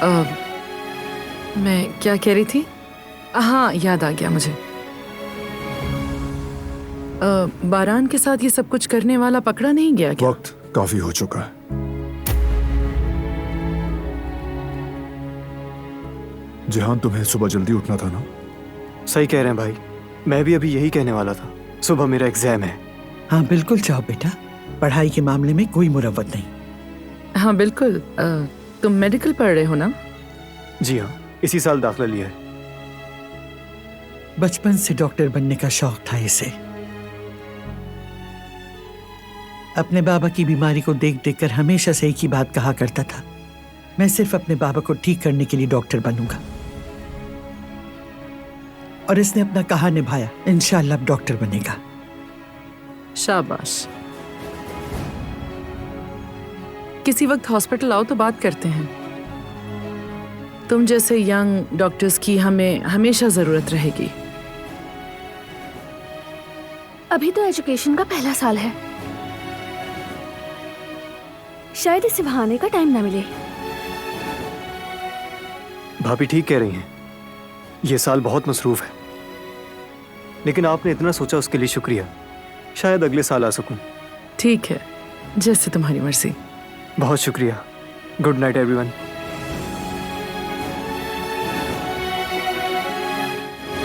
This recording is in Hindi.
मैं क्या कह रही थी? हाँ, याद आ गया मुझे। बारान के साथ ये सब कुछ करने वाला पकड़ा नहीं गया क्या? वक्त काफी हो चुका है। जिहान, तुम्हें सुबह जल्दी उठना था ना? सही कह रहे हैं भाई, मैं भी अभी यही कहने वाला था। सुबह मेरा एग्जाम है। हाँ बिल्कुल जाओ बेटा, पढ़ाई के मामले में कोई मुरव्वत नहीं। हाँ बिल्कुल। तुम मेडिकल पढ़ रहे हो ना? जी हाँ, इसी साल दाखिला लिया है। बचपन से डॉक्टर बनने का शौक था इसे। अपने बाबा की बीमारी को देख देख कर हमेशा से एक ही बात कहा करता था, मैं सिर्फ अपने बाबा को ठीक करने के लिए डॉक्टर बनूंगा। और इसने अपना कहा निभाया, इंशाअल्लाह अब डॉक्टर बनेगा। शाबाश। किसी वक्त हॉस्पिटल आओ तो बात करते हैं। तुम जैसे यंग डॉक्टर्स की हमें हमेशा जरूरत रहेगी। अभी तो एजुकेशन का पहला साल है, शायद इसे वहां आने का टाइम ना मिले। भाभी ठीक कह रही हैं, ये साल बहुत मसरूफ है, लेकिन आपने इतना सोचा उसके लिए शुक्रिया। शायद अगले साल आ सकूं। ठीक है, जैसे तुम्हारी मर्जी। बहुत शुक्रिया। Good night everyone.